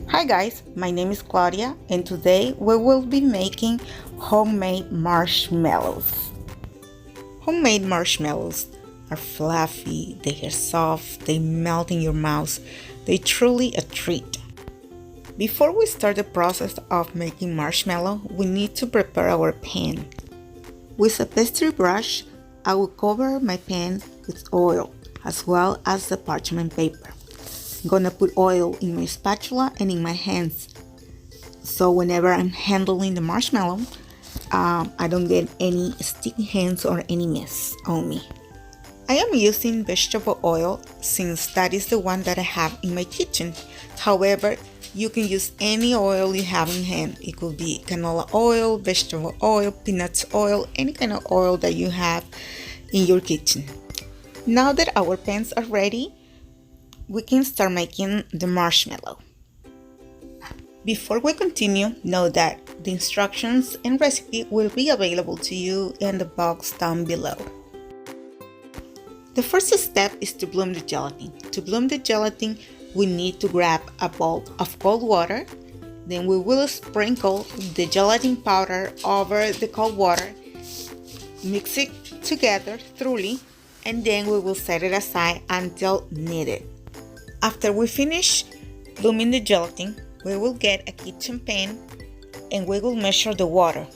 Hi guys, my name is Claudia and today we will be making homemade marshmallows. Homemade marshmallows are fluffy, they are soft, they melt in your mouth. They truly a treat. Before we start the process of making marshmallow, we need to prepare our pan. With a pastry brush, I will cover my pan with oil as well as the parchment paper. I'm gonna put oil in my spatula and in my hands, so whenever I'm handling the marshmallow, I don't get any sticky hands or any mess on me. I am using vegetable oil since that is the one that I have in my kitchen. However, you can use any oil you have in hand. It could be canola oil, vegetable oil, peanuts oil, any kind of oil that you have in your kitchen. Now that our pans are ready, we can start making the marshmallow. Before we continue, know that the instructions and recipe will be available to you in the box down below. The first step is to bloom the gelatin. To bloom the gelatin, we need to grab a bowl of cold water. Then we will sprinkle the gelatin powder over the cold water, mix it together thoroughly, and then we will set it aside until needed. After we finish blooming the gelatin, we will get a kitchen pan and we will measure the water.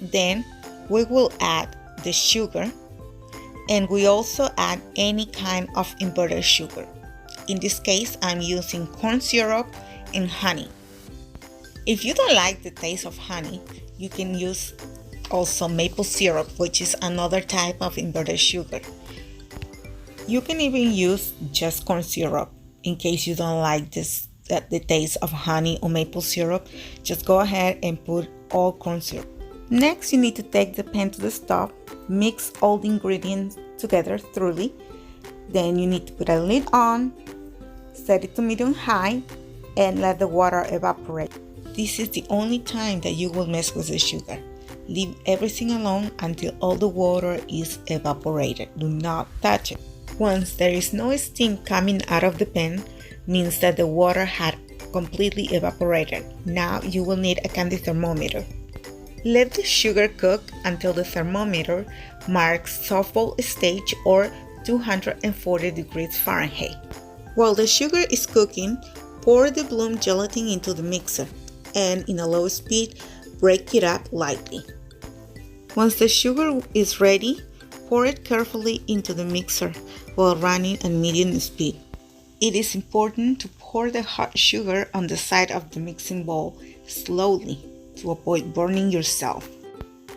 Then we will add the sugar, and we also add any kind of inverted sugar. In this case, I'm using corn syrup and honey. If you don't like the taste of honey, you can use also maple syrup, which is another type of inverted sugar. You can even use just corn syrup. In case you don't like the taste of honey or maple syrup, just go ahead and put all corn syrup. Next, you need to take the pan to the stove, mix all the ingredients together thoroughly. Then you need to put a lid on, set it to medium high, and let the water evaporate. This is the only time that you will mess with the sugar. Leave everything alone until all the water is evaporated. Do not touch it. Once there is no steam coming out of the pan, means that the water had completely evaporated. Now you will need a candy thermometer. Let the sugar cook until the thermometer marks soft ball stage or 240 degrees Fahrenheit. While the sugar is cooking, pour the bloom gelatin into the mixer and in a low speed, break it up lightly. Once the sugar is ready, pour it carefully into the mixer while running at medium speed. It is important to pour the hot sugar on the side of the mixing bowl slowly to avoid burning yourself.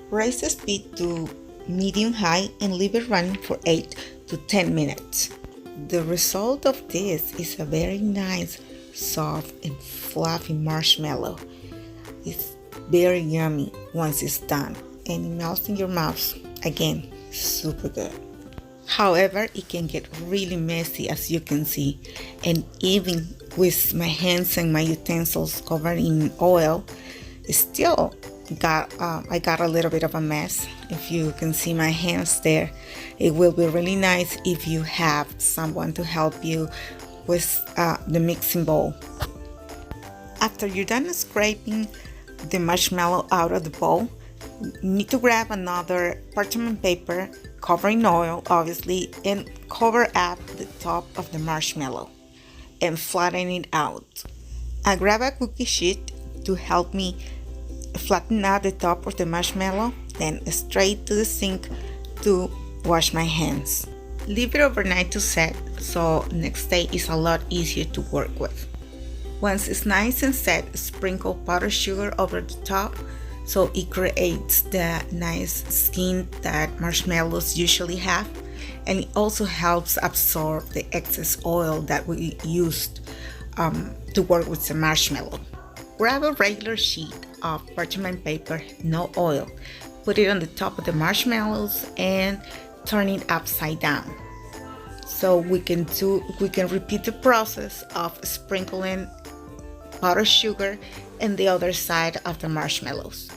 Raise the speed to medium-high and leave it running for 8 to 10 minutes. The result of this is a very nice, soft and fluffy marshmallow. It's very yummy once it's done and it melts in your mouth. Again, super good. However, it can get really messy, as you can see, and even with my hands and my utensils covered in oil, still I got a little bit of a mess. If you can see my hands there, it will be really nice if you have someone to help you with the mixing bowl. After you're done scraping the marshmallow out of the bowl, you need to grab another parchment paper, cover in oil obviously, and cover up the top of the marshmallow and flatten it out. I grab a cookie sheet to help me flatten out the top of the marshmallow, then straight to the sink to wash my hands. Leave it overnight to set, so next day is a lot easier to work with. Once it's nice and set, sprinkle powdered sugar over the top so it creates the nice skin that marshmallows usually have, and it also helps absorb the excess oil that we used to work with the marshmallow. Grab a regular sheet of parchment paper, no oil, put it on the top of the marshmallows and turn it upside down. So we can repeat the process of sprinkling powdered sugar and the other side of the marshmallows.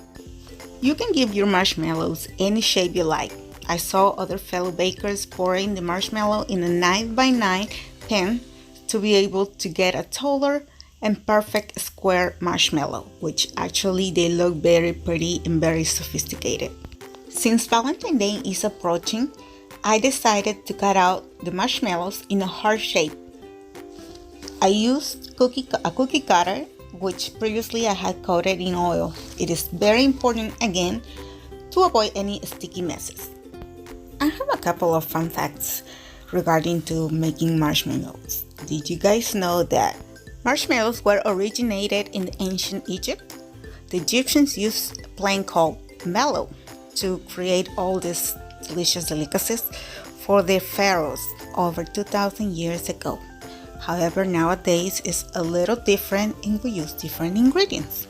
You can give your marshmallows any shape you like. I saw other fellow bakers pouring the marshmallow in a 9x9 pan to be able to get a taller and perfect square marshmallow, which actually they look very pretty and very sophisticated. Since Valentine's Day is approaching, I decided to cut out the marshmallows in a heart shape. I used a cookie cutter, which previously I had coated in oil. It is very important again to avoid any sticky messes. I have a couple of fun facts regarding to making marshmallows. Did you guys know that marshmallows were originated in ancient Egypt? The Egyptians used a plant called mallow to create all these delicious delicacies for their pharaohs over 2,000 years ago. However, nowadays it's a little different and we use different ingredients.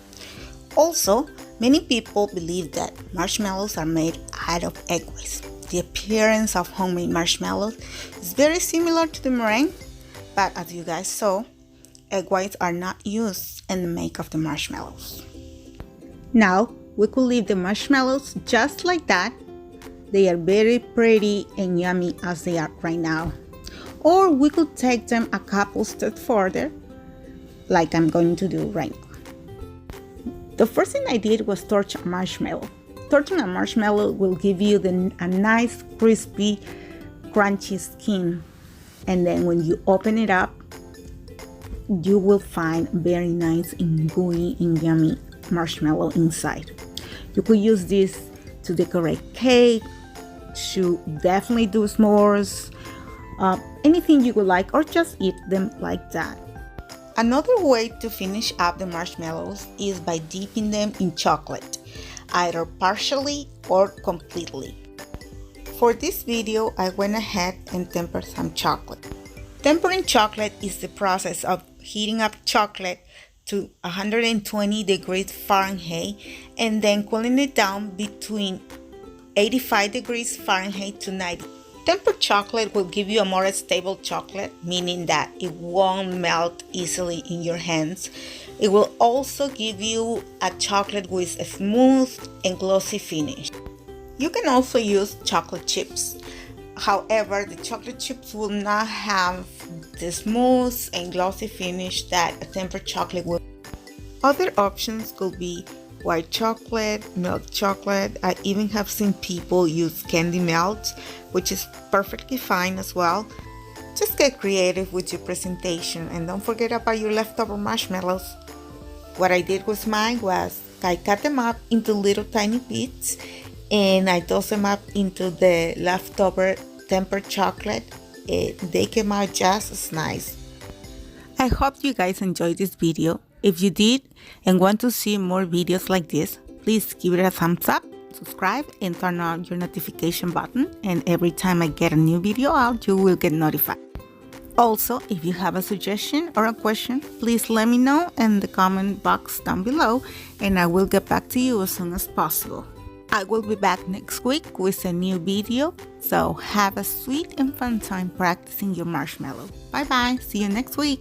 Also, many people believe that marshmallows are made out of egg whites. The appearance of homemade marshmallows is very similar to the meringue, but as you guys saw, egg whites are not used in the make of the marshmallows. Now, we could leave the marshmallows just like that. They are very pretty and yummy as they are right now. Or we could take them a couple steps further, like I'm going to do right now. The first thing I did was torch a marshmallow. Torching a marshmallow will give you a nice, crispy, crunchy skin. And then when you open it up, you will find very nice and gooey and yummy marshmallow inside. You could use this to decorate cake, to definitely do s'mores, anything you would like, or just eat them like that. Another way to finish up the marshmallows is by dipping them in chocolate, either partially or completely. For this video, I went ahead and tempered some chocolate. Tempering chocolate is the process of heating up chocolate to 120 degrees Fahrenheit and then cooling it down between 85 degrees Fahrenheit to 90. Tempered chocolate will give you a more stable chocolate, meaning that it won't melt easily in your hands. It will also give you a chocolate with a smooth and glossy finish. You can also use chocolate chips. However, the chocolate chips will not have the smooth and glossy finish that a tempered chocolate will. Other options could be white chocolate, milk chocolate. I even have seen people use candy melt, which is perfectly fine as well. Just get creative with your presentation and don't forget about your leftover marshmallows. What I did with mine was I cut them up into little tiny bits and I tossed them up into the leftover tempered chocolate. They came out just as nice. I hope you guys enjoyed this video. If you did and want to see more videos like this, please give it a thumbs up, subscribe, and turn on your notification button. And every time I get a new video out, you will get notified. Also, if you have a suggestion or a question, please let me know in the comment box down below, and I will get back to you as soon as possible. I will be back next week with a new video, so have a sweet and fun time practicing your marshmallow. Bye bye, see you next week.